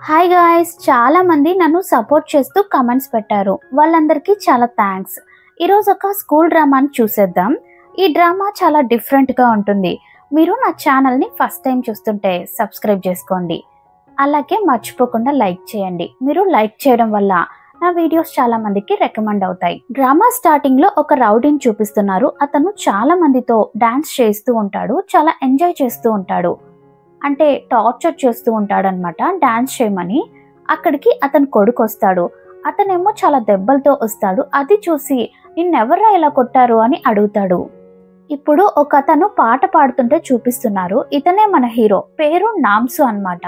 Hi guys, చాలా మంది నన్ను సపోర్ట్ చేస్తూ కమెంట్స్ పెట్టారు. వాళ్ళందరికీ చాలా థ్యాంక్స్. ఈరోజు ఒక స్కూల్ డ్రామాని చూసేద్దాం. ఈ డ్రామా చాలా డిఫరెంట్గా ఉంటుంది. మీరు నా ఛానల్ని ఫస్ట్ టైం చూస్తుంటే సబ్స్క్రైబ్ చేసుకోండి. అలాగే మర్చిపోకుండా లైక్ చేయండి. మీరు లైక్ చేయడం వల్ల నా వీడియోస్ చాలా మందికి రికమెండ్ అవుతాయి. డ్రామా స్టార్టింగ్ లో ఒక రౌడీని చూపిస్తున్నారు. అతను చాలా మందితో డాన్స్ చేస్తూ ఉంటాడు, చాలా ఎంజాయ్ చేస్తూ ఉంటాడు. అంటే టార్చర్ చేస్తూ ఉంటాడనమాట డాన్స్ చేయమని. అక్కడికి అతని కొడుకు వస్తాడు. అతనేమో చాలా దెబ్బలతో వస్తాడు. అది చూసి నిన్నెవర్రా ఇలా కొట్టారు అని అడుగుతాడు. ఇప్పుడు ఒక అతను పాట పాడుతుంటే చూపిస్తున్నారు. ఇతనే మన హీరో, పేరు నామ్సు అన్నమాట.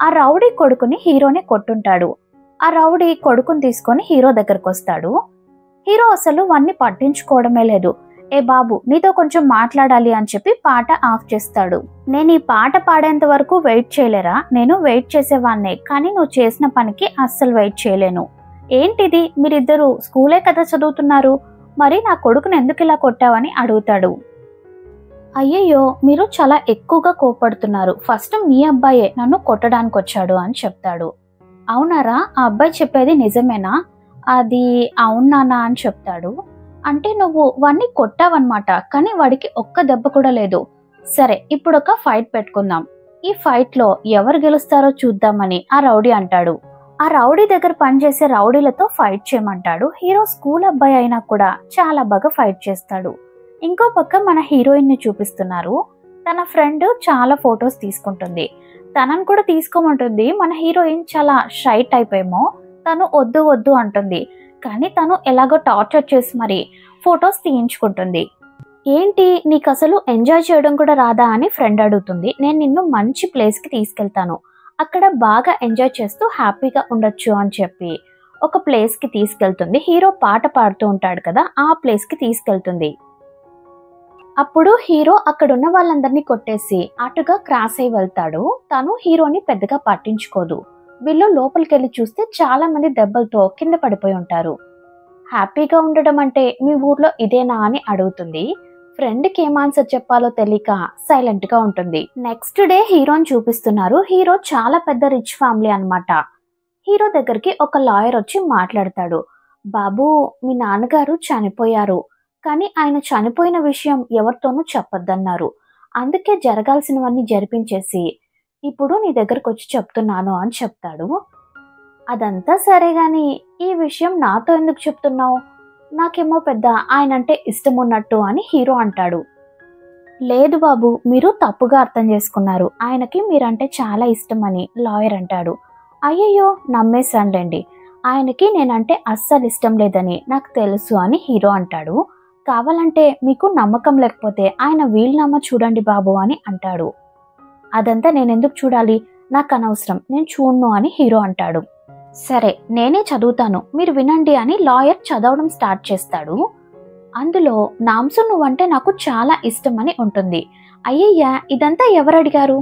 ఆ రౌడీ కొడుకుని హీరోని కొట్టుంటాడు. ఆ రౌడీ కొడుకుని తీసుకొని హీరో దగ్గరకు వస్తాడు. హీరో అసలు వాన్ని పట్టించుకోవడమే లేదు. ఏ బాబు, నీతో కొంచెం మాట్లాడాలి అని చెప్పి పాట ఆఫ్ చేస్తాడు. నేను ఈ పాట పాడేంత వరకు వెయిట్ చేయలేరా? నేను వెయిట్ చేసేవాన్నే, కానీ నువ్వు చేసిన పనికి అస్సలు వెయిట్ చేయలేను. ఏంటిది, మీరిద్దరు స్కూలే కదా చదువుతున్నారు, మరి నా కొడుకుని ఎందుకు ఇలా కొట్టావని అడుగుతాడు. అయ్యయ్యో, మీరు చాలా ఎక్కువగా కోపడుతున్నారు. ఫస్ట్ మీ అబ్బాయే నన్ను కొట్టడానికి వచ్చాడు అని చెప్తాడు. అవునారా, ఆ అబ్బాయి చెప్పేది నిజమేనా? అది అవునానా అని చెప్తాడు. అంటే నువ్వు వాడిని కొట్టావన్నమాట, కానీ వాడికి ఒక్క దెబ్బ కూడా లేదు. సరే, ఇప్పుడు ఒక ఫైట్ పెట్టుకుందాం. ఈ ఫైట్ లో ఎవరు గెలుస్తారో చూద్దామని ఆ రౌడీ అంటాడు. ఆ రౌడీ దగ్గర పనిచేసే రౌడీలతో ఫైట్ చేయమంటాడు. హీరో స్కూల్ అబ్బాయి అయినా కూడా చాలా బాగా ఫైట్ చేస్తాడు. ఇంకో పక్క మన హీరోయిన్ ని చూపిస్తున్నారు. తన ఫ్రెండ్ చాలా ఫొటోస్ తీసుకుంటుంది. తనను కూడా తీసుకోమంటుంది. మన హీరోయిన్ చాలా షై టైప్ ఏమో, తను వద్దు వద్దు అంటుంది. కానీ తను ఎలాగో టార్చర్ చేసి మరి ఫొటోస్ తీయించుకుంటుంది. ఏంటి, నీకు అసలు ఎంజాయ్ చేయడం కూడా రాదా అని ఫ్రెండ్ అడుగుతుంది. నేను నిన్ను మంచి ప్లేస్కి తీసుకెళ్తాను, అక్కడ బాగా ఎంజాయ్ చేస్తూ హ్యాపీగా ఉండొచ్చు అని చెప్పి ఒక ప్లేస్కి తీసుకెళ్తుంది. హీరో పాట పాడుతూ ఉంటాడు కదా, ఆ ప్లేస్కి తీసుకెళ్తుంది. అప్పుడు హీరో అక్కడున్న వాళ్ళందరినీ కొట్టేసి అటుగా క్రాస్ అయి వెళ్తాడు. తను హీరోని పెద్దగా పట్టించుకోదు. వీళ్ళు లోపలికి వెళ్ళి చూస్తే చాలా మంది దెబ్బలతో కింద పడిపోయి ఉంటారు. హ్యాపీగా ఉండడం అంటే మీ ఊర్లో ఇదేనా అని అడుగుతుంది. ఫ్రెండ్కి ఏం ఆన్సర్ చెప్పాలో తెలియక సైలెంట్ గా ఉంటుంది. నెక్స్ట్ డే హీరోని చూపిస్తున్నారు. హీరో చాలా పెద్ద రిచ్ ఫ్యామిలీ అన్నమాట. హీరో దగ్గరికి ఒక లాయర్ వచ్చి మాట్లాడతాడు. బాబు, మీ నాన్నగారు చనిపోయారు, కానీ ఆయన చనిపోయిన విషయం ఎవరితోనూ చెప్పొద్దన్నారు. అందుకే జరగాల్సినవన్నీ జరిపించేసి ఇప్పుడు నీ దగ్గరకు వచ్చి చెప్తున్నాను అని చెప్తాడు. అదంతా సరే గాని ఈ విషయం నాతో ఎందుకు చెప్తున్నావు? నాకేమో పెద్ద ఆయన అంటే ఇష్టం ఉన్నట్టు అని హీరో అంటాడు. లేదు బాబు, మీరు తప్పుగా అర్థం చేసుకున్నారు. ఆయనకి మీరంటే చాలా ఇష్టం అని లాయర్ అంటాడు. అయ్యయ్యో, నమ్మేశానులేండి. ఆయనకి నేనంటే అస్సలు ఇష్టం లేదని నాకు తెలుసు అని హీరో అంటాడు. కావాలంటే మీకు నమ్మకం లేకపోతే ఆయన వీలునామా చూడండి బాబు అని అంటాడు. అదంతా నేనెందుకు చూడాలి, నాకు అనవసరం, నేను చూడను అని హీరో అంటాడు. సరే, నేనే చదువుతాను, మీరు వినండి అని లాయర్ చదవడం స్టార్ట్ చేస్తాడు. అందులో నామ్సు నువ్వంటే నాకు చాలా ఇష్టం అని ఉంటుంది. అయ్యయ్యా, ఇదంతా ఎవరు అడిగారు?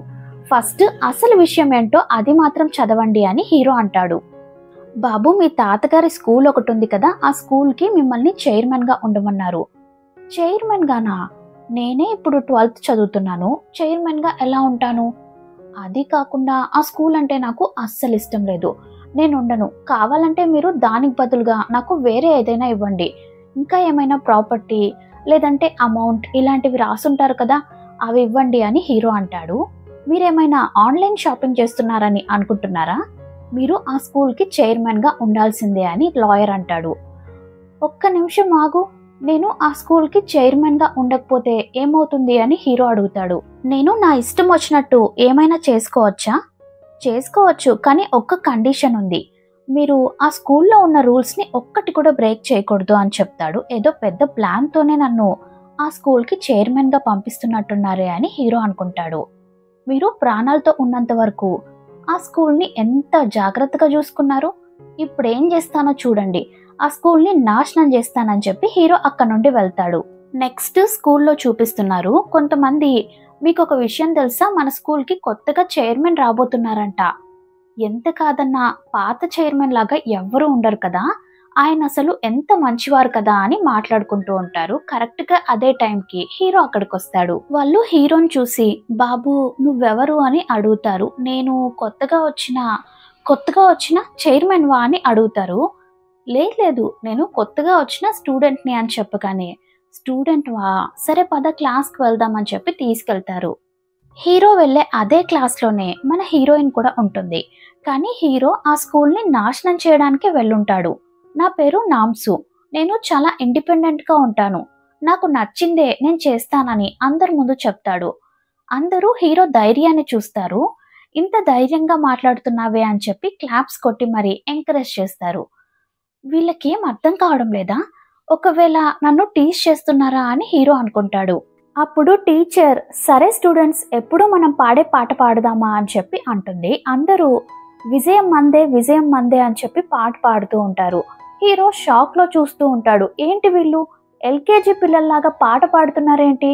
ఫస్ట్ అసలు విషయం ఏంటో అది మాత్రం చదవండి అని హీరో అంటాడు. బాబు, మీ తాతగారి స్కూల్ ఒకటి ఉంది కదా, ఆ స్కూల్కి మిమ్మల్ని చైర్మన్గా ఉండమన్నారు. చైర్మన్ గానా? నేనే ఇప్పుడు 12th చదువుతున్నాను, చైర్మన్గా ఎలా ఉంటాను? అది కాకుండా ఆ స్కూల్ అంటే నాకు అస్సలు ఇష్టం లేదు, నేను ఉండను. కావాలంటే మీరు దానికి బదులుగా నాకు వేరే ఏదైనా ఇవ్వండి. ఇంకా ఏమైనా ప్రాపర్టీ లేదంటే అమౌంట్ ఇలాంటివి రాసుంటారు కదా, అవి ఇవ్వండి అని హీరో అంటాడు. మీరేమైనా ఆన్లైన్ షాపింగ్ చేస్తున్నారని అనుకుంటున్నారా? మీరు ఆ స్కూల్కి చైర్మన్గా ఉండాల్సిందే అని లాయర్ అంటాడు. ఒక్క నిమిషం ఆగు, నేను ఆ స్కూల్కి చైర్మన్గా ఉండకపోతే ఏమవుతుంది అని హీరో అడుగుతాడు. నేను నా ఇష్టం వచ్చినట్టు ఏమైనా చేసుకోవచ్చా? చేసుకోవచ్చు, కానీ ఒక్క కండిషన్ ఉంది. మీరు ఆ స్కూల్లో ఉన్న రూల్స్ని ఒక్కటి కూడా బ్రేక్ చేయకూడదు అని చెప్తాడు. ఏదో పెద్ద ప్లాన్తోనే నన్ను ఆ స్కూల్కి చైర్మన్గా పంపిస్తున్నట్టున్నారే అని హీరో అనుకుంటాడు. మీరు ప్రాణాలతో ఉన్నంత వరకు ఆ స్కూల్ని ఎంత జాగ్రత్తగా చూసుకున్నారు, ఇప్పుడు ఏం చేస్తానో చూడండి, ఆ స్కూల్ని నాశనం చేస్తానని చెప్పి హీరో అక్కడ నుండి వెళ్తాడు. నెక్స్ట్ స్కూల్లో చూపిస్తున్నారు. కొంతమంది, మీకు ఒక విషయం తెలుసా, మన స్కూల్కి కొత్తగా చైర్మన్ రాబోతున్నారంట. ఎంత కాదన్నా పాత చైర్మన్ లాగా ఎవ్వరూ ఉండరు కదా, ఆయన అసలు ఎంత మంచివారు కదా అని మాట్లాడుకుంటూ ఉంటారు. కరెక్ట్ గా అదే టైంకి హీరో అక్కడికి వస్తాడు. వాళ్ళు హీరోని చూసి, బాబు నువ్వెవరు అని అడుగుతారు. నేను కొత్తగా వచ్చిన కొత్తగా వచ్చిన చైర్మన్ వా అని అడుగుతారు. లేదు నేను కొత్తగా వచ్చిన స్టూడెంట్ని అని చెప్పగానే స్టూడెంట్ వా, సరే పద క్లాస్కి వెళ్దామని చెప్పి తీసుకెళ్తారు. హీరో వెళ్ళే అదే క్లాస్లోనే మన హీరోయిన్ కూడా ఉంటుంది. కానీ హీరో ఆ స్కూల్ని నాశనం చేయడానికి వెళ్ళుంటాడు. నా పేరు నామ్సు, నేను చాలా ఇండిపెండెంట్గా ఉంటాను, నాకు నచ్చిందే నేను చేస్తానని అందరి ముందు చెప్తాడు. అందరూ హీరో ధైర్యాన్ని చూస్తారు. ఇంత ధైర్యంగా మాట్లాడుతున్నావే అని చెప్పి క్లాప్స్ కొట్టి మరీ ఎంకరేజ్ చేస్తారు. వీళ్ళకేం అర్థం కావడం లేదా, ఒకవేళ నన్ను టీచ్ చేస్తున్నారా అని హీరో అనుకుంటాడు. అప్పుడు టీచర్, సరే స్టూడెంట్స్, ఎప్పుడు మనం పాడే పాట పాడదామా అని చెప్పి అంటుంది. అందరూ విజయం మందే విజయం మందే అని చెప్పి పాట పాడుతూ ఉంటారు. హీరో షాక్లో చూస్తూ ఉంటాడు. ఏంటి వీళ్ళు ఎల్కేజీ పిల్లల్లాగా పాట పాడుతున్నారేంటి,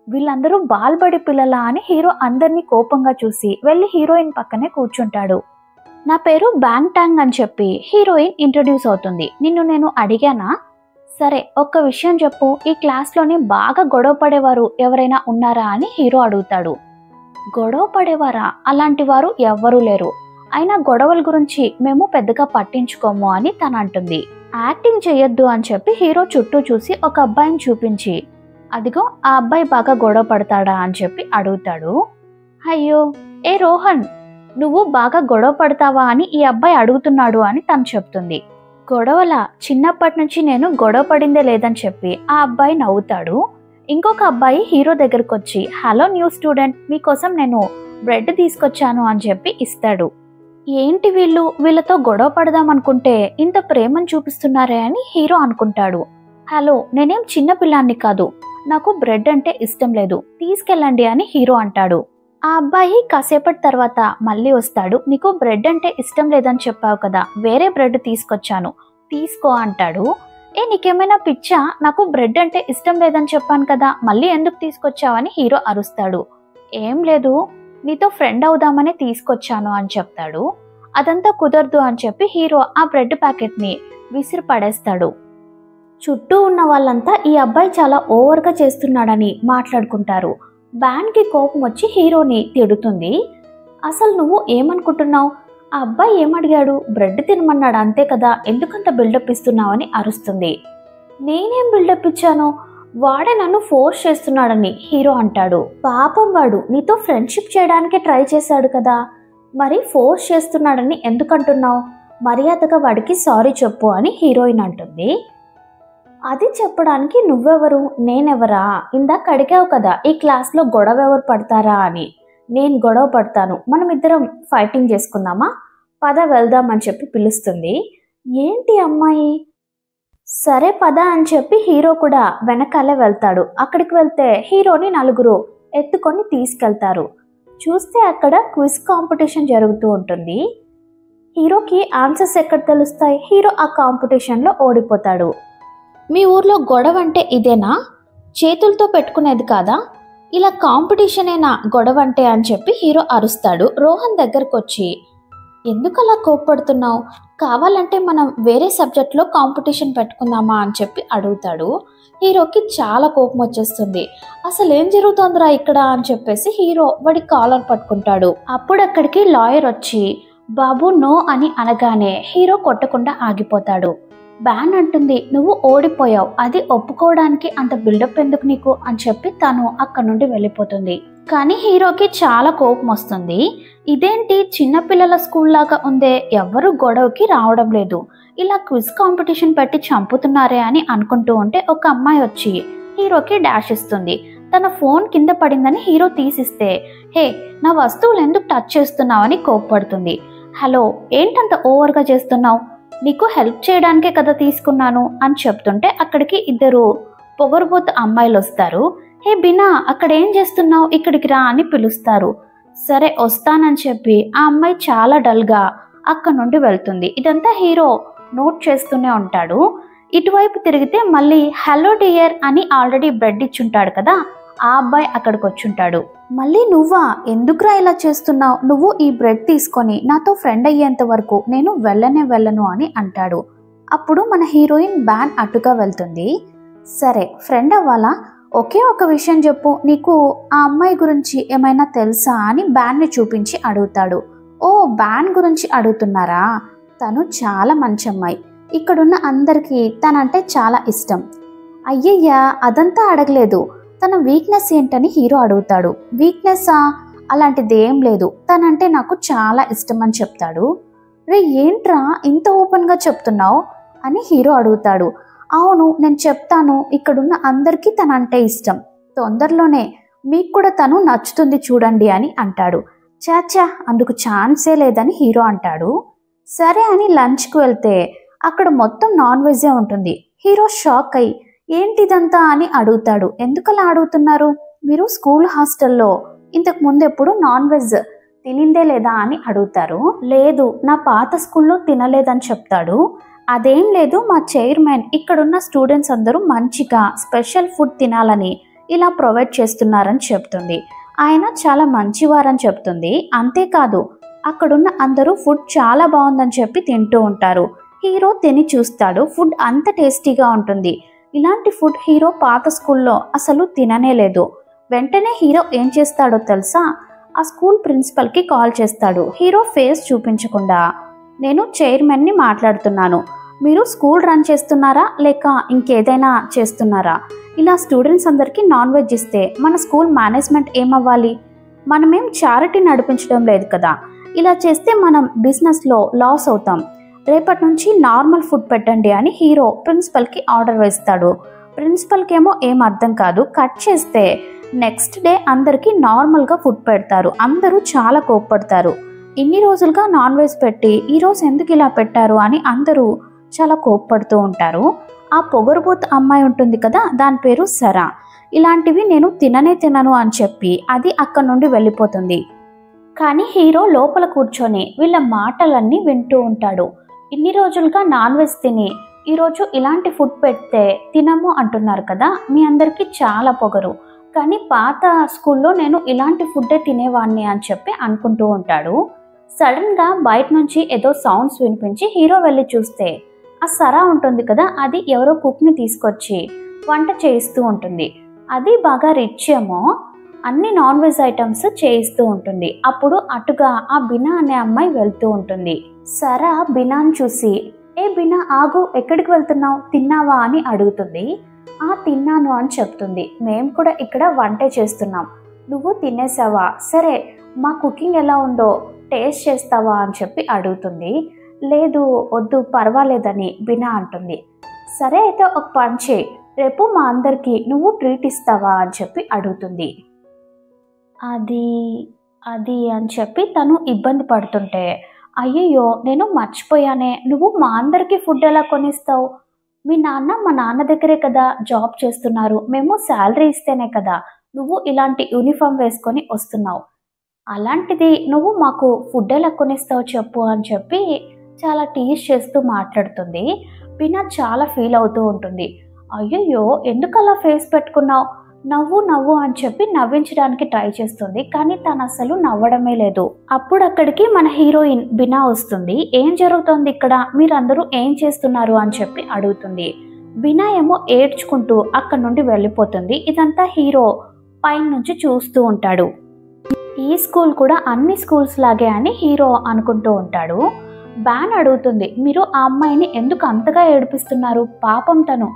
వీళ్ళందరూ బాల్బడి పిల్లలా అని హీరో అందరినీ కోపంగా చూసి వెళ్ళి హీరోయిన్ పక్కనే కూర్చుంటాడు. నా పేరు బ్యాంగ్ టాంగ్ అని చెప్పి హీరోయిన్ ఇంట్రడ్యూస్ అవుతుంది. నిన్ను నేను అడిగానా, సరే ఒక్క విషయం చెప్పు, ఈ క్లాస్లోనే బాగా గొడవ పడేవారు ఎవరైనా ఉన్నారా అని హీరో అడుగుతాడు. గొడవ పడేవారా, అలాంటి వారు ఎవ్వరూ లేరు, అయినా గొడవల గురించి మేము పెద్దగా పట్టించుకోము అని తను అంటుంది. యాక్టింగ్ చేయొద్దు అని చెప్పి హీరో చుట్టూ చూసి ఒక అబ్బాయిని చూపించి, అదిగో ఆ అబ్బాయి బాగా గొడవ పడతాడా అని చెప్పి అడుగుతాడు. అయ్యో ఏ రోహన్, నువ్వు బాగా గొడవ పడతావా అని ఈ అబ్బాయి అడుగుతున్నాడు అని తను చెప్తుంది. గొడవల, చిన్నప్పటి నుంచి నేను గొడవ పడిందే లేదని చెప్పి ఆ అబ్బాయి నవ్వుతాడు. ఇంకొక అబ్బాయి హీరో దగ్గరకు వచ్చి, హలో న్యూ స్టూడెంట్, మీకోసం నేను బ్రెడ్ తీసుకొచ్చాను అని చెప్పి ఇస్తాడు. ఏంటి వీళ్ళతో గొడవ పడదాం అనుకుంటే ఇంత ప్రేమను చూపిస్తున్నారే అని హీరో అనుకుంటాడు. హలో, నేనేం చిన్న పిల్లాన్ని కాదు, నాకు బ్రెడ్ అంటే ఇష్టం లేదు, తీసుకెళ్ళండి అని హీరో అంటాడు. ఆ అబ్బాయి కాసేపటి తర్వాత మళ్ళీ వస్తాడు. నీకు బ్రెడ్ అంటే ఇష్టం లేదని చెప్పావు కదా, వేరే బ్రెడ్ తీసుకొచ్చాను, తీసుకో అంటాడు. నీకేమైనా పిచ్చా, నాకు బ్రెడ్ అంటే ఇష్టం లేదని చెప్పాను కదా, మళ్ళీ ఎందుకు తీసుకొచ్చావని హీరో అరుస్తాడు. ఏం లేదు, నీతో ఫ్రెండ్ అవుదామని తీసుకొచ్చాను అని చెప్తాడు. అదంతా కుదరదు అని చెప్పి హీరో ఆ బ్రెడ్ ప్యాకెట్ని విసిరి పడేస్తాడు. చుట్టూ ఉన్న వాళ్ళంతా ఈ అబ్బాయి చాలా ఓవర్గా చేస్తున్నాడని మాట్లాడుకుంటారు. బ్యాన్కి కోపం వచ్చి హీరోని తిడుతుంది. అసలు నువ్వు ఏమనుకుంటున్నావు, ఆ అబ్బాయి ఏమడిగాడు, బ్రెడ్ తినమన్నాడు అంతే కదా, ఎందుకంత బిల్డప్ ఇస్తున్నావని అరుస్తుంది. నేనేం బిల్డప్ ఇచ్చాను, వాడే నన్ను ఫోర్స్ చేస్తున్నాడని హీరో అంటాడు. పాపం, వాడు నీతో ఫ్రెండ్షిప్ చేయడానికి ట్రై చేశాడు కదా, మరి ఫోర్స్ చేస్తున్నాడని ఎందుకంటున్నావు, మర్యాదగా వాడికి సారీ చెప్పు అని హీరోయిన్ అంటుంది. అది చెప్పడానికి నువ్వెవరు, నేనెవరా, ఇందాక అడిగావు కదా ఈ క్లాస్లో గొడవ ఎవరు పడతారా అని, నేను గొడవ పడతాను, మనం ఇద్దరం ఫైటింగ్ చేసుకుందామా, పద వెళ్దాం అని చెప్పి పిలుస్తుంది. ఏంటి అమ్మాయి, సరే పద అని చెప్పి హీరో కూడా వెనకాలే వెళ్తాడు. అక్కడికి వెళ్తే హీరోని నలుగురు ఎత్తుకొని తీసుకెళ్తారు. చూస్తే అక్కడ క్విజ్ కాంపిటీషన్ జరుగుతూ ఉంటుంది. హీరోకి ఆన్సర్స్ ఎక్కడ తెలుస్తాయి, హీరో ఆ కాంపిటీషన్లో ఓడిపోతాడు. మీ ఊర్లో గొడవ అంటే ఇదేనా, చేతులతో పెట్టుకునేది కాదా, ఇలా కాంపిటీషనేనా గొడవ అంటే అని చెప్పి హీరో అరుస్తాడు. రోహన్ దగ్గరకు వచ్చి, ఎందుకు అలా కోప్పడుతున్నావు, కావాలంటే మనం వేరే సబ్జెక్ట్లో కాంపిటీషన్ పెట్టుకుందామా అని చెప్పి అడుగుతాడు. హీరోకి చాలా కోపం వచ్చేస్తుంది. అసలు ఏం జరుగుతుందిరా ఇక్కడ అని చెప్పేసి హీరో వాడి కాలర్ పట్టుకుంటాడు. అప్పుడు అక్కడికి లాయర్ వచ్చి బాబు నో అని అనగానే హీరో కొట్టకుండా ఆగిపోతాడు. బ్యాన్ అంటుంది, నువ్వు ఓడిపోయావు, అది ఒప్పుకోవడానికి అంత బిల్డప్ ఎందుకు నీకు అని చెప్పి తను అక్కడ నుండి వెళ్ళిపోతుంది. కానీ హీరోకి చాలా కోపం వస్తుంది. ఇదేంటి చిన్నపిల్లల స్కూల్ లాగా ఉందే, ఎవ్వరూ గొడవకి రావడం లేదు, ఇలా క్విజ్ కాంపిటీషన్ పెట్టి చంపుతున్నారే అని అనుకుంటూ ఉంటే ఒక అమ్మాయి వచ్చి హీరోకి డాష్ ఇస్తుంది. తన ఫోన్ కింద పడిందని హీరో తీసిస్తే, హే నా వస్తువులు ఎందుకు టచ్ చేస్తున్నావని కోప్పడుతుంది. హలో, ఏంటంత ఓవర్గా చేస్తున్నావు, నీకు హెల్ప్ చేయడానికే కదా తీసుకున్నాను అని చెప్తుంటే అక్కడికి ఇద్దరు పొగరుబోతు అమ్మాయిలు వస్తారు. హే బినా, అక్కడ ఏం చేస్తున్నావు, ఇక్కడికి రా అని పిలుస్తారు. సరే వస్తానని చెప్పి ఆ అమ్మాయి చాలా డల్గా అక్కడ నుండి వెళ్తుంది. ఇదంతా హీరో నోట్ చేస్తూనే ఉంటాడు. ఇటువైపు తిరిగితే మళ్ళీ హలో డియర్ అని ఆల్రెడీ బ్రెడ్ ఇచ్చుంటాడు కదా, ఆ అబ్బాయి అక్కడికి వచ్చుంటాడు. మళ్ళీ నువ్వా, ఎందుకురా ఇలా చేస్తున్నావు, నువ్వు ఈ బ్రెడ్ తీసుకొని నాతో ఫ్రెండ్ అయ్యేంత వరకు నేను వెళ్ళను అని అంటాడు. అప్పుడు మన హీరోయిన్ బ్యాన్ అటుగా వెళ్తుంది. సరే ఫ్రెండ్ అవ్వాలా, ఒకే ఒక విషయం చెప్పు, నీకు ఆ అమ్మాయి గురించి ఏమైనా తెలుసా అని బ్యాన్ని చూపించి అడుగుతాడు. ఓ బ్యాన్ గురించి అడుగుతున్నారా? తను చాలా మంచి అమ్మాయి. ఇక్కడున్న అందరికీ తనంటే చాలా ఇష్టం. అయ్యయ్యా, అదంతా అడగలేదు. తన వీక్నెస్ ఏంటని హీరో అడుగుతాడు. వీక్నెస్సా? అలాంటిదేం లేదు, తనంటే నాకు చాలా ఇష్టం అని చెప్తాడు. రే ఏంట్రా ఇంత ఓపెన్గా చెప్తున్నావు అని హీరో అడుగుతాడు. అవును, నేను చెప్తాను, ఇక్కడున్న అందరికీ తనంటే ఇష్టం. తొందరలోనే మీకు కూడా తను నచ్చుతుంది చూడండి అని అంటాడు. చాచా, అందుకు ఛాన్సే లేదని హీరో అంటాడు. సరే అని లంచ్కి వెళ్తే అక్కడ మొత్తం నాన్ వెజే ఉంటుంది. హీరో షాక్ అయ్యి ఏంటిదంతా అని అడుగుతాడు. ఎందుకలా అడుగుతున్నారు? మీరు స్కూల్ హాస్టల్లో ఇంతకు ముందు ఎప్పుడు నాన్ వెజ్ తినిందే లేదా అని అడుగుతారు. లేదు, నా పాత స్కూల్లో తినలేదని చెప్తాడు. అదేం లేదు, మా చైర్మన్ ఇక్కడున్న స్టూడెంట్స్ అందరూ మంచిగా స్పెషల్ ఫుడ్ తినాలని ఇలా ప్రొవైడ్ చేస్తున్నారని చెప్తుంది. ఆయన చాలా మంచివారని చెప్తుంది. అంతేకాదు, అక్కడున్న అందరూ ఫుడ్ చాలా బాగుందని చెప్పి తింటూ ఉంటారు. హీరో తిని చూస్తాడు. ఫుడ్ అంత టేస్టీగా ఉంటుంది. ఇలాంటి ఫుడ్ హీరో పాత స్కూల్లో అసలు తిననే లేదు. వెంటనే హీరో ఏం చేస్తాడో తెలుసా? ఆ స్కూల్ ప్రిన్సిపల్కి కాల్ చేస్తాడు. హీరో ఫేస్ చూపించకుండా, నేను చైర్మన్ని మాట్లాడుతున్నాను. మీరు స్కూల్ రన్ చేస్తున్నారా లేక ఇంకేదైనా చేస్తున్నారా? ఇలా స్టూడెంట్స్ అందరికీ నాన్ వెజ్ ఇస్తే మన స్కూల్ మేనేజ్మెంట్ ఏమవ్వాలి? మనమేం చారిటీ నడిపించడం లేదు కదా. ఇలా చేస్తే మనం బిజినెస్లో లాస్ అవుతాం. రేపటి నుంచి నార్మల్ ఫుడ్ పెట్టండి అని హీరో ప్రిన్సిపల్కి ఆర్డర్ వేస్తాడు. ప్రిన్సిపల్కి ఏమో ఏం అర్థం కాదు. కట్ చేస్తే నెక్స్ట్ డే అందరికీ నార్మల్గా ఫుడ్ పెడతారు. అందరూ చాలా కోప్పడతారు. ఇన్ని రోజులుగా నాన్ వెజ్ పెట్టి ఈరోజు ఎందుకు ఇలా పెట్టారు అని అందరూ చాలా కోప్పడుతూ ఉంటారు. ఆ పొగరుబోత్ అమ్మాయి ఉంటుంది కదా, దాని పేరు సరా. ఇలాంటివి నేను తినను అని చెప్పి అది అక్కడి నుండి వెళ్ళిపోతుంది. కానీ హీరో లోపల కూర్చొని వీళ్ళ మాటలన్నీ వింటూ ఉంటాడు. ఇన్ని రోజులుగా నాన్ వెజ్ తిని ఈరోజు ఇలాంటి ఫుడ్ పెడితే తినము అంటున్నారు కదా, మీ అందరికీ చాలా పొగరు. కానీ పాత స్కూల్లో నేను ఇలాంటి ఫుడ్డే తినేవాడిని అని చెప్పి అనుకుంటూ ఉంటాడు. సడన్గా బయట నుంచి ఏదో సౌండ్స్ వినిపించి హీరో వెళ్ళి చూస్తే ఆ సరా ఉంటుంది కదా, అది ఎవరో కుక్ని తీసుకొచ్చి వంట చేయిస్తూ ఉంటుంది. అది బాగా రిచ్ ఏమో, అన్ని నాన్ వెజ్ ఐటమ్స్ చేయిస్తూ ఉంటుంది. అప్పుడు అటుగా ఆ బినా అనే అమ్మాయి వెళ్తూ ఉంటుంది. సరా బినాని చూసి, ఏ బినా ఆగు, ఎక్కడికి వెళ్తున్నావు, తిన్నావా అని అడుగుతుంది. తిన్నాను అని చెప్తుంది. మేము కూడా ఇక్కడ వంటే చేస్తున్నాం, నువ్వు తినేసావా? సరే, మా కుకింగ్ ఎలా ఉందో టేస్ట్ చేస్తావా అని చెప్పి అడుగుతుంది. లేదు వద్దు, పర్వాలేదని బినా అంటుంది. సరే అయితే ఒక పని చేయి, రేపు మా అందరికీ నువ్వు ట్రీట్ ఇస్తావా అని చెప్పి అడుగుతుంది. అది అని చెప్పి తను ఇబ్బంది పడుతుంటే, అయ్యయ్యో నేను మర్చిపోయానే, నువ్వు మా అందరికీ ఫుడ్ ఎలా కొనిస్తావు? మీ నాన్న మా నాన్న దగ్గరే కదా జాబ్ చేస్తున్నారు, మేము శాలరీ ఇస్తేనే కదా నువ్వు ఇలాంటి యూనిఫామ్ వేసుకొని వస్తున్నావు. అలాంటిది నువ్వు మాకు ఫుడ్ ఎలా కొనిస్తావు చెప్పు అని చెప్పి చాలా టీజ్ చేస్తూ మాట్లాడుతుంది. బినా చాలా ఫీల్ అవుతూ ఉంటుంది. అయ్యయ్యో ఎందుకు అలా ఫేస్ పెట్టుకున్నావు, నవ్వు అని చెప్పి నవ్వించడానికి ట్రై చేస్తుంది. కానీ తను అసలు నవ్వడమే లేదు. అప్పుడు అక్కడికి మన హీరోయిన్ బినా వస్తుంది. ఏం జరుగుతుంది ఇక్కడ, మీరందరూ ఏం చేస్తున్నారు అని చెప్పి అడుగుతుంది. బినా ఏమో ఏడ్చుకుంటూ అక్కడ నుండి వెళ్ళిపోతుంది. ఇదంతా హీరో పైన నుంచి చూస్తూ ఉంటాడు. ఈ స్కూల్ కూడా అన్ని స్కూల్స్ లాగే అని హీరో అనుకుంటూ ఉంటాడు. బ్యాన్ అడుగుతుంది, మీరు ఆ అమ్మాయిని ఎందుకు అంతగా ఏడిపిస్తున్నారు, పాపం తను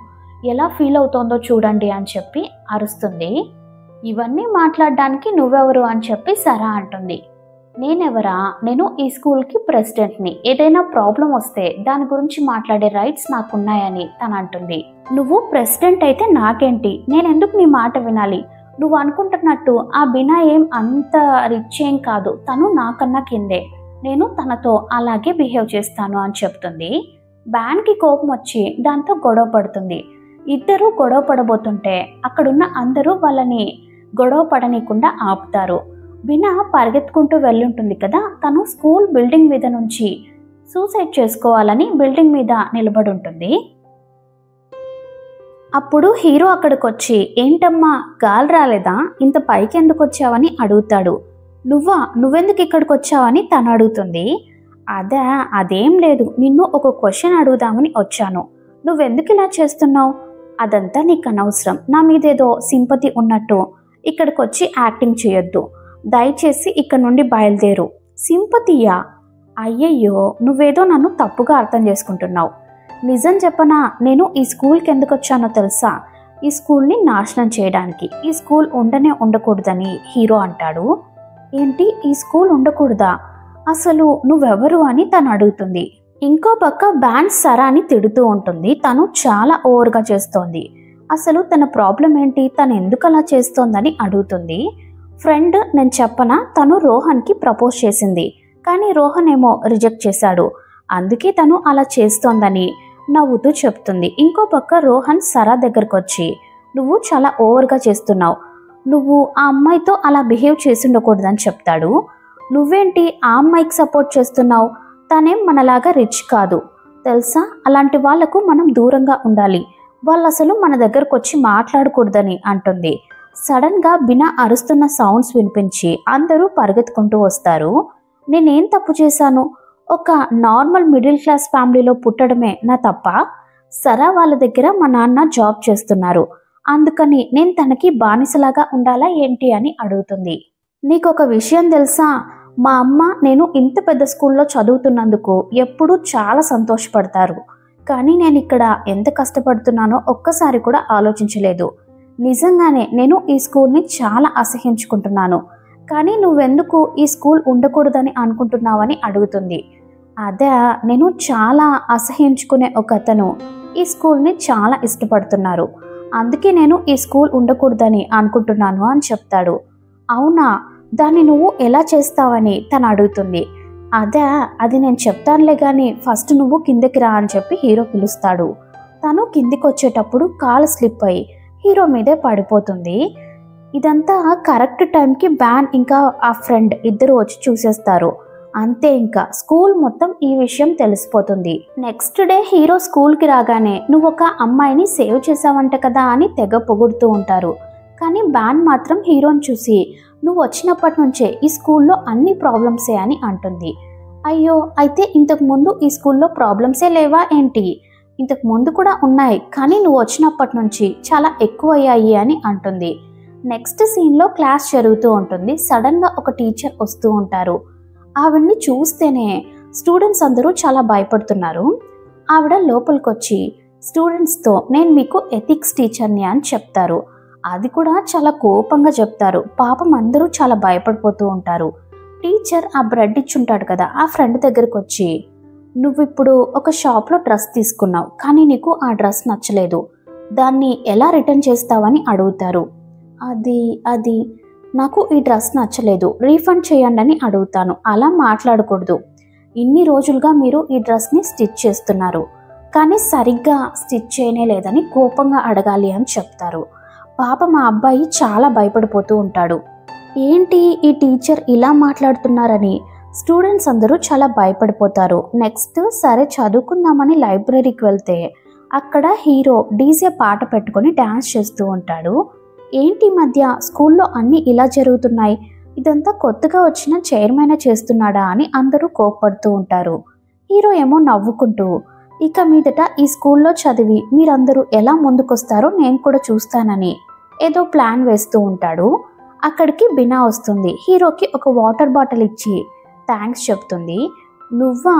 ఎలా ఫీల్ అవుతోందో చూడండి అని చెప్పి అరుస్తుంది. ఇవన్నీ మాట్లాడడానికి నువ్వెవరు అని చెప్పి సరా అంటుంది. నేనెవరా, నేను ఈ స్కూల్కి ప్రెసిడెంట్ని, ఏదైనా ప్రాబ్లం వస్తే దాని గురించి మాట్లాడే రైట్స్ నాకున్నాయని తను అంటుంది. నువ్వు ప్రెసిడెంట్ అయితే నాకేంటి, నేనెందుకు నీ మాట వినాలి, నువ్వు అనుకుంటున్నట్టు ఆ బినా ఏం అంత రిచ్ ఏం కాదు, తను నాకన్నా కిందే, నేను తనతో అలాగే బిహేవ్ చేస్తాను అని చెప్తుంది. బ్యాన్కి కోపం వచ్చి దాంతో గొడవ పడుతుంది. ఇద్దరు గొడవ పడబోతుంటే అక్కడున్న అందరూ వాళ్ళని గొడవ పడనీయకుండా ఆపుతారు. బినా పరిగెత్తుకుంటూ వెళ్ళుంటుంది కదా, తను స్కూల్ బిల్డింగ్ మీద నుంచి సూసైడ్ చేసుకోవాలని బిల్డింగ్ మీద నిలబడి ఉంటుంది. అప్పుడు హీరో అక్కడికి వచ్చి, ఏంటమ్మా గాలి రాలేదా, ఇంత పైకి ఎందుకు వచ్చావని అడుగుతాడు. నువ్వెందుకు ఇక్కడికి వచ్చావని తను అడుగుతుంది. అదేం లేదు, నిన్ను ఒక క్వశ్చన్ అడుగుదామని వచ్చాను, నువ్వెందుకు ఇలా చేస్తున్నావు, అదంతా నీకు అనవసరం, నా మీదేదో సింపతి ఉన్నట్టు ఇక్కడికి వచ్చి యాక్టింగ్ చేయొద్దు, దయచేసి ఇక్కడ నుండి బయలుదేరు, సింపతియా? అయ్యయ్యో, నువ్వేదో నన్ను తప్పుగా అర్థం చేసుకుంటున్నావు. నిజం చెప్పనా, నేను ఈ స్కూల్కి ఎందుకు వచ్చానో తెలుసా? ఈ స్కూల్ని నాశనం చేయడానికి. ఈ స్కూల్ ఉండనే ఉండకూడదని హీరో అంటాడు. ఏంటి, ఈ స్కూల్ ఉండకూడదా? అసలు నువ్వెవరు అని తను అడుగుతుంది. ఇంకో పక్క బ్యాండ్ సరాని తిడుతూ ఉంటుంది. తను చాలా ఓవర్గా చేస్తోంది. అసలు తన ప్రాబ్లం ఏంటి, తను ఎందుకు అలా చేస్తోందని అడుగుతుంది. ఫ్రెండ్, నేను చెప్పనా, తను రోహన్కి ప్రపోజ్ చేసింది, కానీ రోహన్ ఏమో రిజెక్ట్ చేశాడు, అందుకే తను అలా చేస్తోందని నవ్వుతూ చెప్తుంది. ఇంకో పక్క రోహన్ సరా దగ్గరకు వచ్చి, నువ్వు చాలా ఓవర్గా చేస్తున్నావు, నువ్వు ఆ అమ్మాయితో అలా బిహేవ్ చేసి ఉండకూడదని చెప్తాడు. నువ్వేంటి ఆ అమ్మాయికి సపోర్ట్ చేస్తున్నావు? తనేం మనలాగా రిచ్ కాదు తెలుసా, అలాంటి వాళ్లకు మనం దూరంగా ఉండాలి, వాళ్ళు అసలు మన దగ్గరకు వచ్చి మాట్లాడకూడదని అంటుంది. సడన్గా బినా అరుస్తున్న సౌండ్స్ వినిపించి అందరూ పరిగెత్తుకుంటూ వస్తారు. నేనేం తప్పు చేశాను? ఒక నార్మల్ మిడిల్ క్లాస్ ఫ్యామిలీలో పుట్టడమే నా తప్ప? సరా వాళ్ళ దగ్గర మా నాన్న జాబ్ చేస్తున్నారు, అందుకని నేను తనకి బానిసలాగా ఉండాలా ఏంటి అని అడుగుతుంది. నీకొక విషయం తెలుసా, మా అమ్మ నేను ఇంత పెద్ద స్కూల్లో చదువుతున్నందుకు ఎప్పుడూ చాలా సంతోషపడతారు, కానీ నేను ఇక్కడ ఎంత కష్టపడుతున్నానో ఒక్కసారి కూడా ఆలోచించలేదు. నిజంగానే నేను ఈ స్కూల్ని చాలా అసహ్యించుకుంటున్నాను, కానీ నువ్వెందుకు ఈ స్కూల్ ఉండకూడదని అనుకుంటున్నావని అడుగుతుంది. అదే, నేను చాలా అసహ్యించుకునే ఒక అతను ఈ స్కూల్ని చాలా ఇష్టపడుతున్నారు, అందుకే నేను ఈ స్కూల్ ఉండకూడదని అనుకుంటున్నాను అని చెప్తాడు. అవునా, దాన్ని నువ్వు ఎలా చేస్తావని తను అడుగుతుంది. అదే, అది నేను చెప్తానులే కానీ ఫస్ట్ నువ్వు కిందకి రా అని చెప్పి హీరో పిలుస్తాడు. తను కిందికి వచ్చేటప్పుడు కాలు స్లిప్ అయి హీరో మీదే పడిపోతుంది. ఇదంతా కరెక్ట్ టైంకి బ్యాన్ ఇంకా ఆ ఫ్రెండ్ ఇద్దరు వచ్చి చూసేస్తారు. అంతే, ఇంకా స్కూల్ మొత్తం ఈ విషయం తెలిసిపోతుంది. నెక్స్ట్ డే హీరో స్కూల్కి రాగానే నువ్వు ఒక అమ్మాయిని సేవ్ చేసావంట కదా అని తెగ పొగుడుతూ ఉంటారు. కానీ బ్యాన్ మాత్రం హీరోని చూసి, నువ్వు వచ్చినప్పటి నుంచే ఈ స్కూల్లో అన్ని ప్రాబ్లమ్సే అని అంటుంది. అయ్యో, అయితే ఇంతకు ముందు ఈ స్కూల్లో ప్రాబ్లమ్సే లేవా ఏంటి? ఇంతకు ముందు కూడా ఉన్నాయి, కానీ నువ్వు వచ్చినప్పటి నుంచి చాలా ఎక్కువ అయ్యాయి అని అంటుంది. నెక్స్ట్ సీన్లో క్లాస్ జరుగుతూ ఉంటుంది. సడన్గా ఒక టీచర్ వస్తూ ఉంటారు. ఆవిడ్ని చూస్తేనే స్టూడెంట్స్ అందరూ చాలా భయపడుతున్నారు. ఆవిడ లోపలికొచ్చి స్టూడెంట్స్తో, నేను మీకు ఎథిక్స్ టీచర్ని అని చెప్తారు. అది కూడా చాలా కోపంగా చెప్తారు. పాపం అందరూ చాలా భయపడిపోతూ ఉంటారు. టీచర్ ఆ బ్రెడ్ ఇచ్చుంటాడు కదా, ఆ ఫ్రెండ్ దగ్గరకు వచ్చి, నువ్వు ఇప్పుడు ఒక షాప్లో డ్రెస్ తీసుకున్నావు, కానీ నీకు ఆ డ్రెస్ నచ్చలేదు, దాన్ని ఎలా రిటర్న్ చేస్తావని అడుగుతారు. అది నాకు ఈ డ్రెస్ నచ్చలేదు, రీఫండ్ చేయండి అని అడుగుతాను. అలా మాట్లాడకూడదు, ఇన్ని రోజులుగా మీరు ఈ డ్రెస్ని స్టిచ్ చేస్తున్నారు, కానీ సరిగ్గా స్టిచ్ చేయనే లేదని కోపంగా అడగాలి అని చెప్తారు. పాప మా అబ్బాయి చాలా భయపడిపోతూ ఉంటాడు. ఏంటి ఈ టీచర్ ఇలా మాట్లాడుతున్నారని స్టూడెంట్స్ అందరూ చాలా భయపడిపోతారు. నెక్స్ట్ సరే చదువుకుందామని లైబ్రరీకి వెళ్తే అక్కడ హీరో డీజే పాట పెట్టుకొని డ్యాన్స్ చేస్తూ ఉంటాడు. ఏంటి మధ్య స్కూల్లో అన్నీ ఇలా జరుగుతున్నాయి, ఇదంతా కొత్తగా వచ్చిన చైర్మన్ చేస్తున్నాడా అని అందరూ కోప్పడుతూ ఉంటారు. హీరో ఏమో నవ్వుకుంటూ, ఇక మీదట ఈ స్కూల్లో చదివి మీరందరూ ఎలా ముందుకొస్తారో నేను కూడా చూస్తానని ఏదో ప్లాన్ వేస్తూ ఉంటాడు. అక్కడికి బినా వస్తుంది. హీరోకి ఒక వాటర్ బాటిల్ ఇచ్చి థ్యాంక్స్ చెప్తుంది. నువ్వా,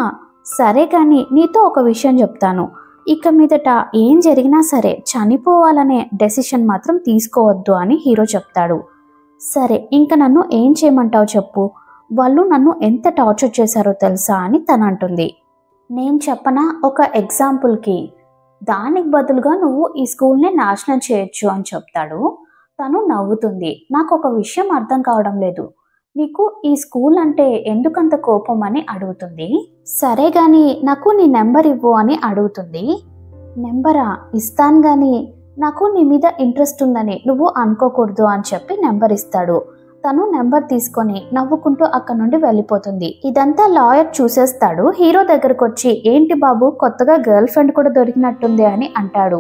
సరే కానీ నీతో ఒక విషయం చెప్తాను, ఇక మీదట ఏం జరిగినా సరే చనిపోవాలనే డెసిషన్ మాత్రం తీసుకోవద్దు అని హీరో చెప్తాడు. సరే, ఇంకా నన్ను ఏం చేయమంటావు చెప్పు, వాళ్ళు నన్ను ఎంత టార్చర్ చేశారో తెలుసా అని తను అంటుంది. నేను చెప్పనా ఒక ఎగ్జాంపుల్కి, దానికి బదులుగా నువ్వు ఈ స్కూల్ని నాశనం చేయొచ్చు అని చెప్తాడు. తను నవ్వుతుంది. నాకు ఒక విషయం అర్థం కావడం లేదు, నీకు ఈ స్కూల్ అంటే ఎందుకంత కోపం అని అడుగుతుంది. సరే గాని నాకు నీ నెంబర్ ఇవ్వు అని అడుగుతుంది. నెంబరా, ఇస్తాను గాని నాకు నీ మీద ఇంట్రెస్ట్ ఉందని నువ్వు అనుకోకూడదు అని చెప్పి నెంబర్ ఇస్తాడు. తను నెంబర్ తీసుకొని నవ్వుకుంటూ అక్కడ నుండి వెళ్ళిపోతుంది. ఇదంతా లాయర్ చూసేస్తాడు. హీరో దగ్గరకు వచ్చి, ఏంటి బాబు కొత్తగా గర్ల్ ఫ్రెండ్ కూడా దొరికినట్టుంది అని అంటాడు.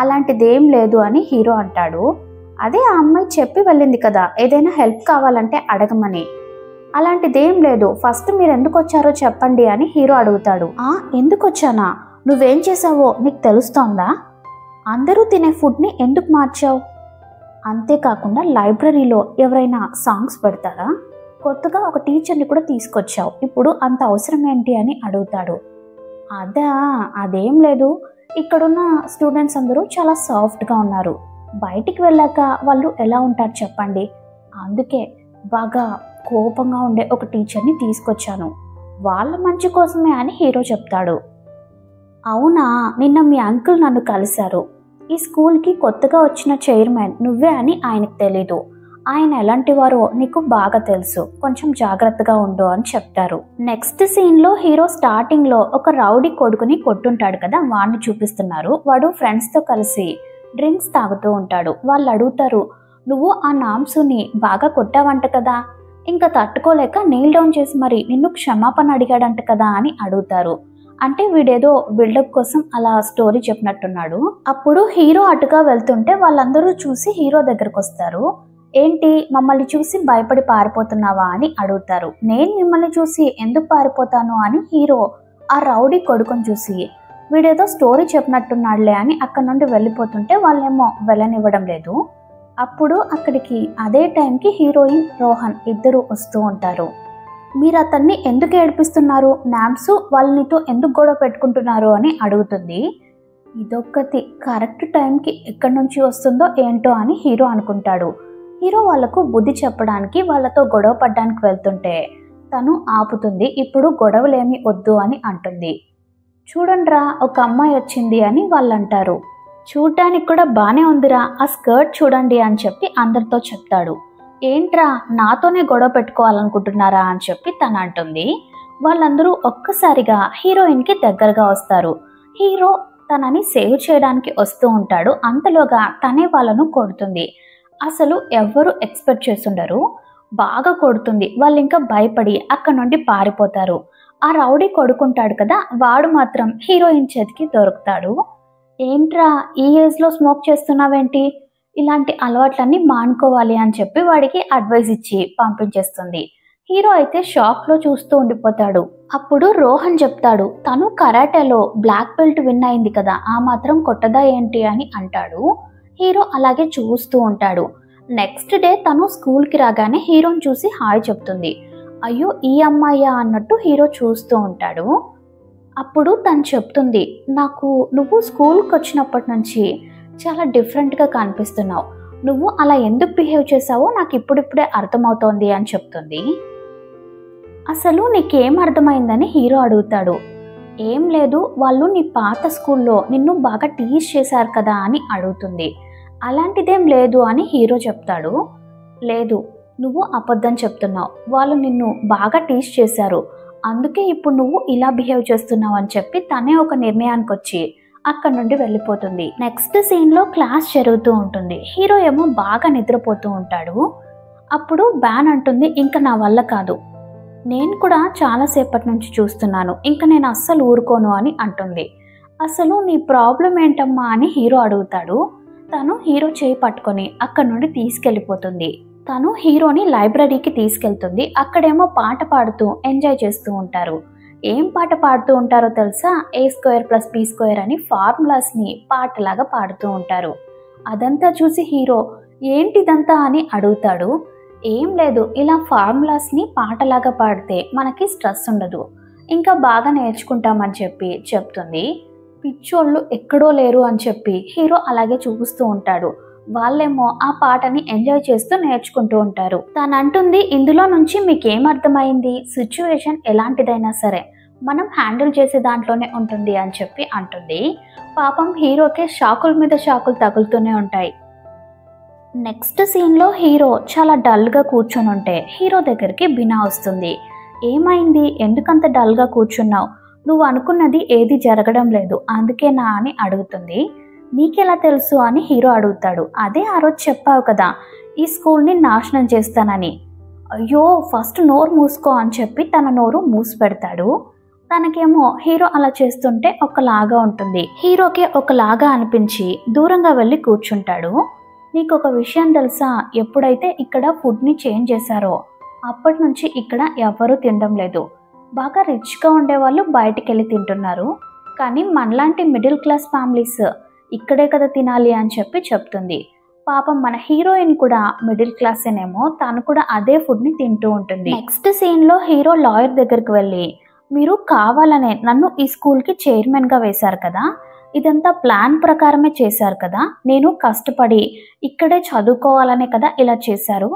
అలాంటిదేం లేదు అని హీరో అంటాడు. అదే ఆ అమ్మాయి చెప్పి వెళ్ళింది కదా, ఏదైనా హెల్ప్ కావాలంటే అడగమని. అలాంటిదేం లేదు, ఫస్ట్ మీరు ఎందుకు వచ్చారో చెప్పండి అని హీరో అడుగుతాడు. ఎందుకు వచ్చానా, నువ్వేం చేసావో నీకు తెలుస్తోందా, అందరూ తినే ఫుడ్ని ఎందుకు మార్చావు, అంతేకాకుండా లైబ్రరీలో ఎవరైనా సాంగ్స్ పెడతారా, కొత్తగా ఒక టీచర్ని కూడా తీసుకొచ్చావు, ఇప్పుడు అంత అవసరం ఏంటి అని అడుగుతాడు. అదా, అదేం లేదు, ఇక్కడున్న స్టూడెంట్స్ అందరూ చాలా సాఫ్ట్గా ఉన్నారు, బయటికి వెళ్ళాక వాళ్ళు ఎలా ఉంటారు చెప్పండి, అందుకే బాగా కోపంగా ఉండే ఒక టీచర్ని తీసుకొచ్చాను, వాళ్ళ మంచి కోసమే అని హీరో చెప్తాడు. అవునా, నిన్న మీ అంకుల్ నన్ను కలిశారు, ఈ స్కూల్కి కొత్తగా వచ్చిన చైర్మన్ నువ్వే అని ఆయనకు తెలీదు, ఆయన ఎలాంటి వారో నీకు బాగా తెలుసు, కొంచెం జాగ్రత్తగా ఉండు అని చెప్తారు. నెక్స్ట్ సీన్లో హీరో స్టార్టింగ్లో ఒక రౌడీ కొడుకుని కొట్టుంటాడు కదా, వాడిని చూపిస్తున్నారు. వాడు ఫ్రెండ్స్తో కలిసి డ్రింక్స్ తాగుతూ ఉంటాడు. వాళ్ళు అడుగుతారు, నువ్వు ఆ నామ్సుని బాగా కొట్టావంట కదా, ఇంకా తట్టుకోలేక నీల్ డౌన్ చేసి మరి నిన్ను క్షమాపణ అడిగాడంట కదా అని అడుగుతారు. అంటే వీడేదో బిల్డప్ కోసం అలా స్టోరీ చెప్పినట్టున్నాడు. అప్పుడు హీరో అటుగా వెళ్తుంటే వాళ్ళందరూ చూసి హీరో దగ్గరకు వస్తారు. ఏంటి, మమ్మల్ని చూసి భయపడి పారిపోతున్నావా అని అడుగుతారు. నేను మిమ్మల్ని చూసి ఎందుకు పారిపోతాను అని హీరో ఆ రౌడీ కొడుకుని చూసి వీడేదో స్టోరీ చెప్పినట్టున్నాడులే అని అక్కడ నుండి వెళ్ళిపోతుంటే వాళ్ళేమో వెళ్ళనివ్వడం లేదు. అప్పుడు అక్కడికి అదే టైంకి హీరోయిన్ రోహన్ ఇద్దరు వస్తూ ఉంటారు. మీరు అతన్ని ఎందుకు ఏడిపిస్తున్నారు, నామ్సు వాళ్ళు నీతో ఎందుకు గొడవ పెట్టుకుంటున్నారు అని అడుగుతుంది. ఇదొక్కటి కరెక్ట్ టైంకి ఎక్కడి నుంచి వస్తుందో ఏంటో అని హీరో అనుకుంటాడు. హీరో వాళ్ళకు బుద్ధి చెప్పడానికి వాళ్ళతో గొడవ పడ్డానికి వెళ్తుంటే తను ఆపుతుంది. ఇప్పుడు గొడవలేమి వద్దు అని అంటుంది. చూడండిరా, ఒక అమ్మాయి వచ్చింది అని వాళ్ళు అంటారు. చూడ్డానికి కూడా బానే ఉందిరా, ఆ స్కర్ట్ చూడండి అని చెప్పి అందరితో చెప్తాడు. ఏంట్రా, నాతోనే గొడవ పెట్టుకోవాలనుకుంటున్నారా అని చెప్పి తను అంటుంది. వాళ్ళందరూ ఒక్కసారిగా హీరోయిన్కి దగ్గరగా వస్తారు. హీరో తనని సేవ్ చేయడానికి వస్తూ ఉంటాడు. అంతలోగా తనే వాళ్ళను కొడుతుంది. అసలు ఎవ్వరు ఎక్స్పెక్ట్ చేస్తుండరు, బాగా కొడుతుంది. వాళ్ళు ఇంకా భయపడి అక్కడ నుండి పారిపోతారు. ఆ రౌడీ కొడుకుంటాడు కదా, వాడు మాత్రం హీరోయిన్ చేతికి దొరుకుతాడు. ఏంట్రా, ఈ ఏజ్లో స్మోక్ చేస్తున్నావేంటి, ఇలాంటి అలవాట్లన్నీ మానుకోవాలి అని చెప్పి వాడికి అడ్వైస్ ఇచ్చి పంపించేస్తుంది. హీరో అయితే షాక్లో చూస్తూ ఉండిపోతాడు. అప్పుడు రోహన్ చెప్తాడు, తను కరాటేలో బ్లాక్ బెల్ట్ విన్ అయింది కదా, ఆ మాత్రం కొట్టదా ఏంటి అని అంటాడు. హీరో అలాగే చూస్తూ ఉంటాడు. నెక్స్ట్ డే తను స్కూల్కి రాగానే హీరోని చూసి హాయ్ చెప్తుంది. అయ్యో, ఈ అమ్మాయ్యా అన్నట్టు హీరో చూస్తూ ఉంటాడు. అప్పుడు తను చెప్తుంది, నాకు నువ్వు స్కూల్కి వచ్చినప్పటి నుంచి చాలా డిఫరెంట్గా కనిపిస్తున్నావు, నువ్వు అలా ఎందుకు బిహేవ్ చేసావో నాకు ఇప్పుడిప్పుడే అర్థమవుతోంది అని చెప్తుంది. అసలు నీకేం అర్థమైందని హీరో అడుగుతాడు. ఏం లేదు, వాళ్ళు నీ పాత స్కూల్లో నిన్ను బాగా టీజ్ చేశారు కదా అని అడుగుతుంది. అలాంటిదేం లేదు అని హీరో చెప్తాడు. లేదు, నువ్వు అబద్ధం చెప్తున్నావు, వాళ్ళు నిన్ను బాగా టీజ్ చేశారు, అందుకే ఇప్పుడు నువ్వు ఇలా బిహేవ్ చేస్తున్నావు అని చెప్పి తనే ఒక నిర్ణయానికి వచ్చి అక్కడ నుండి వెళ్ళిపోతుంది. నెక్స్ట్ సీన్లో క్లాస్ జరుగుతూ ఉంటుంది. హీరో ఏమో బాగా నిద్రపోతూ ఉంటాడు. అప్పుడు బ్యాన్ అంటుంది, ఇంకా నా వల్ల కాదు, నేను కూడా చాలాసేపటి నుంచి చూస్తున్నాను, ఇంకా నేను అస్సలు ఊరుకోను అని అంటుంది. అసలు నీ ప్రాబ్లం ఏంటమ్మా అని హీరో అడుగుతాడు. తను హీరో చేయి పట్టుకొని అక్కడి నుండి తీసుకెళ్ళిపోతుంది. తను హీరోని లైబ్రరీకి తీసుకెళ్తుంది. అక్కడేమో పాట పాడుతూ ఎంజాయ్ చేస్తూ ఉంటారు. ఏం పాట పాడుతూ ఉంటారో తెలుసా, A² + B² అని ఫార్ములాస్ని పాటలాగా పాడుతూ ఉంటారు. అదంతా చూసి హీరో ఏంటిదంతా అని అడుగుతాడు. ఏం లేదు, ఇలా ఫార్ములాస్ని పాటలాగా పాడితే మనకి స్ట్రెస్ ఉండదు, ఇంకా బాగా నేర్చుకుంటామని చెప్పి చెప్తుంది. పిచ్చోళ్ళు ఎక్కడో లేరు అని చెప్పి హీరో అలాగే చూపిస్తూ ఉంటాడు. వాళ్ళేమో ఆ పాటని ఎంజాయ్ చేస్తూ నేర్చుకుంటూ ఉంటారు. తను అంటుంది, ఇందులో నుంచి మీకేం అర్థమైంది, సిచ్యువేషన్ ఎలాంటిదైనా సరే మనం హ్యాండిల్ చేసే దాంట్లోనే ఉంటుంది అని చెప్పి అంటుంది. పాపం హీరోకే షాకుల మీద షాకులు తగులుతూనే ఉంటాయి. నెక్స్ట్ సీన్లో హీరో చాలా డల్గా కూర్చొని ఉంటే హీరో దగ్గరికి బినా వస్తుంది. ఏమైంది, ఎందుకంత డల్గా కూర్చున్నావు, నువ్వు అనుకున్నది ఏది జరగడం లేదు అందుకేనా అని అడుగుతుంది. నీకెలా తెలుసు అని హీరో అడుగుతాడు. అదే ఆ రోజు చెప్పావు కదా, ఈ స్కూల్ని నాశనం చేస్తానని. అయ్యో, ఫస్ట్ నోరు మూసుకో అని చెప్పి తన నోరు మూసి పెడతాడు. తనకేమో హీరో అలా చేస్తుంటే ఒకలాగా ఉంటుంది. హీరోకే ఒకలాగా అనిపించి దూరంగా వెళ్ళి కూర్చుంటాడు. నీకు ఒక విషయం తెలుసా, ఎప్పుడైతే ఇక్కడ ఫుడ్ని చేంజ్ చేశారో అప్పటి నుంచి ఇక్కడ ఎవరూ తినడం లేదు. బాగా రిచ్గా ఉండేవాళ్ళు బయటికి వెళ్ళి తింటున్నారు, కానీ మనలాంటి మిడిల్ క్లాస్ ఫ్యామిలీస్ ఇక్కడే కదా తినాలి అని చెప్పి చెప్తుంది. పాపం మన హీరోయిన్ కూడా మిడిల్ క్లాసేనేమో, తను కూడా అదే ఫుడ్ని తింటూ ఉంటుంది. నెక్స్ట్ సీన్లో హీరో లాయర్ దగ్గరికి వెళ్ళి, మీరు కావాలనే నన్ను ఈ స్కూల్కి చైర్మన్గా వేశారు కదా, ఇదంతా ప్లాన్ ప్రకారమే చేశారు కదా, నేను కష్టపడి ఇక్కడే చదువుకోవాలనే కదా ఇలా చేశారు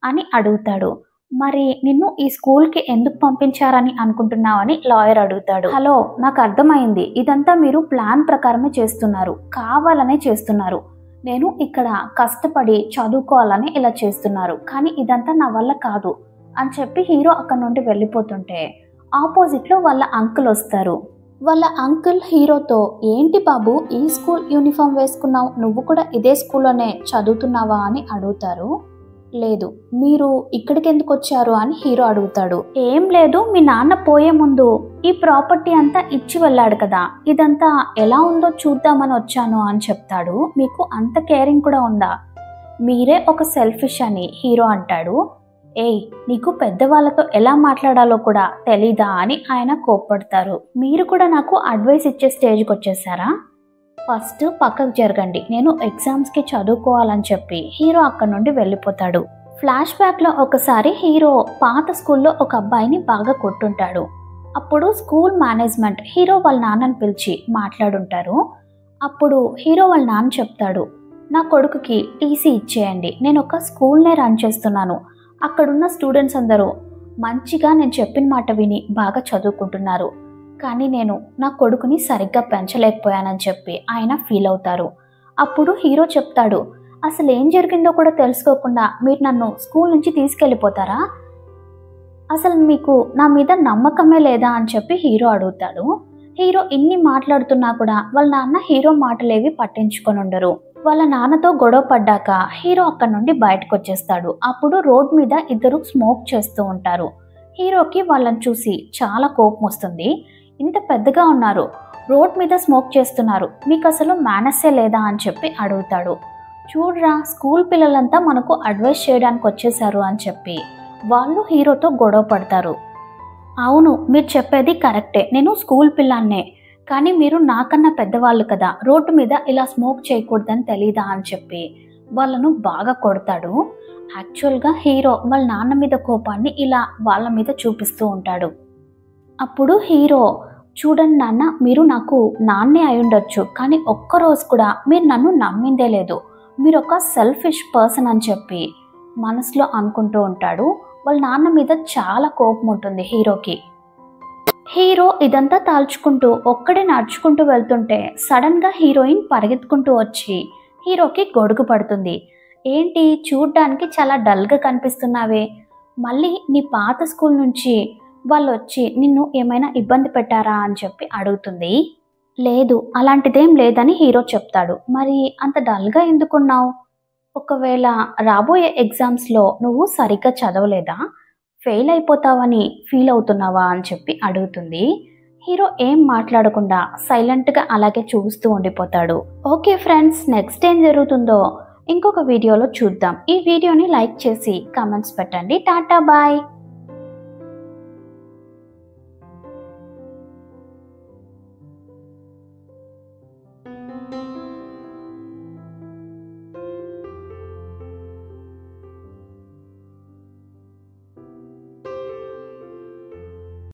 అని అడుగుతాడు. మరి నిన్ను ఈ స్కూల్కి ఎందుకు పంపించారని అనుకుంటున్నావని లాయర్ అడుగుతాడు. హలో, నాకు అర్థమైంది, ఇదంతా మీరు ప్లాన్ ప్రకారమే చేస్తున్నారు, కావాలనే చేస్తున్నారు. నేను ఇక్కడ కష్టపడి చదువుకోవాలని ఇలా చేస్తున్నారు, కానీ ఇదంతా నా వల్ల కాదు అని చెప్పి హీరో అక్కడ నుండి వెళ్ళిపోతుంటే ఆపోజిట్లో వాళ్ళ అంకుల్ వస్తారు. వాళ్ళ అంకుల్ హీరోతో, ఏంటి బాబు ఈ స్కూల్ యూనిఫామ్ వేసుకున్నావు, నువ్వు కూడా ఇదే స్కూల్లోనే చదువుతున్నావా అని అడుగుతారు. లేదు, మీరు ఇక్కడికి ఎందుకు వచ్చారు అని హీరో అడుగుతాడు. ఏం లేదు, మీ నాన్న పోయే ముందు ఈ ప్రాపర్టీ అంతా ఇచ్చి వెళ్ళాడు కదా, ఇదంతా ఎలా ఉందో చూద్దామని వచ్చాను అని చెప్తాడు. మీకు అంత కేరింగ్ కూడా ఉందా, మీరే ఒక సెల్ఫిష్ అని హీరో అంటాడు. ఏయ్, నీకు పెద్దవాళ్ళతో ఎలా మాట్లాడాలో కూడా తెలీదా అని ఆయన కోప్పడతారు. మీరు కూడా నాకు అడ్వైస్ ఇచ్చే స్టేజ్కి వచ్చేసారా, ఫస్ట్ పక్కకు జరగండి, నేను ఎగ్జామ్స్కి చదువుకోవాలని చెప్పి హీరో అక్కడ నుండి వెళ్ళిపోతాడు. ఫ్లాష్ బ్యాక్లో ఒకసారి హీరో పాత స్కూల్లో ఒక అబ్బాయిని బాగా కొట్టుంటాడు. అప్పుడు స్కూల్ మేనేజ్మెంట్ హీరో వాళ్ళ నాన్నని పిలిచి మాట్లాడుంటారు. అప్పుడు హీరో వాళ్ళ నాన్న చెప్తాడు, నా కొడుకుకి టీసీ ఇచ్చేయండి, నేను ఒక స్కూల్నే రన్ చేస్తున్నాను, అక్కడున్న స్టూడెంట్స్ అందరూ మంచిగా నేను చెప్పిన మాట విని బాగా చదువుకుంటున్నారు, కానీ నేను నా కొడుకుని సరిగ్గా పెంచలేకపోయానని చెప్పి ఆయన ఫీల్ అవుతారు. అప్పుడు హీరో చెప్తాడు, అసలు ఏం జరిగిందో కూడా తెలుసుకోకుండా మీరు నన్ను స్కూల్ నుంచి తీసుకెళ్ళిపోతారా, అసలు మీకు నా మీద నమ్మకమే లేదా అని చెప్పి హీరో అడుగుతాడు. హీరో ఇన్ని మాట్లాడుతున్నా కూడా వాళ్ళ నాన్న హీరో మాటలేవి పట్టించుకొని ఉండరు. వాళ్ళ నాన్నతో గొడవ పడ్డాక హీరో అక్కడ నుండి బయటకు వచ్చేస్తాడు. అప్పుడు రోడ్ మీద ఇద్దరు స్మోక్ చేస్తూ ఉంటారు. హీరోకి వాళ్ళని చూసి చాలా కోపం వస్తుంది. ఇంత పెద్దగా ఉన్నారు, రోడ్ మీద స్మోక్ చేస్తున్నారు, మీకు అసలు మేనస్సే లేదా అని చెప్పి అడుగుతాడు. చూడరా, స్కూల్ పిల్లలంతా మనకు అడ్వైస్ చేయడానికి వచ్చేసారు అని చెప్పి వాళ్ళు హీరోతో గొడవ పడతారు. అవును, మీరు చెప్పేది కరెక్టే, నేను స్కూల్ పిల్లాన్నే, కానీ మీరు నాకన్నా పెద్దవాళ్ళు కదా, రోడ్డు మీద ఇలా స్మోక్ చేయకూడదని తెలీదా అని చెప్పి వాళ్ళను బాగా కొడతాడు. యాక్చువల్గా హీరో వాళ్ళ నాన్న మీద కోపాన్ని ఇలా వాళ్ళ మీద చూపిస్తూ ఉంటాడు. అప్పుడు హీరో, చూడండి నాన్న, మీరు నాకు నాన్నే అయి ఉండొచ్చు, కానీ ఒక్కరోజు కూడా మీరు నన్ను నమ్మిందే లేదు, మీరు ఒక సెల్ఫిష్ పర్సన్ అని చెప్పి మనసులో అనుకుంటూ ఉంటాడు. వాళ్ళ నాన్న మీద చాలా కోపం ఉంటుంది హీరోకి. హీరో ఇదంతా తాల్చుకుంటూ ఒక్కడే నడుచుకుంటూ వెళ్తుంటే సడన్గా హీరోయిన్ పరిగెత్తుకుంటూ వచ్చి హీరోకి గొడుగు పడుతుంది. ఏంటి, చూడ్డానికి చాలా డల్గా కనిపిస్తున్నావే, మళ్ళీ నీ పాత స్కూల్ నుంచి వాళ్ళు వచ్చి నిన్ను ఏమైనా ఇబ్బంది పెట్టారా అని చెప్పి అడుగుతుంది. లేదు, అలాంటిదేం లేదని హీరో చెప్తాడు. మరి అంత డల్గా ఎందుకున్నావు, ఒకవేళ రాబోయే ఎగ్జామ్స్లో నువ్వు సరిగ్గా చదవలేదా, ఫెయిల్ అయిపోతావని ఫీల్ అవుతున్నావా అని చెప్పి అడుగుతుంది. హీరో ఏం మాట్లాడకుండా సైలెంట్గా అలాగే చూస్తూ ఉండిపోతాడు. ఓకే ఫ్రెండ్స్, నెక్స్ట్ ఏం జరుగుతుందో ఇంకొక వీడియోలో చూద్దాం. ఈ వీడియోని లైక్ చేసి కామెంట్స్ పెట్టండి. టాటా బాయ్.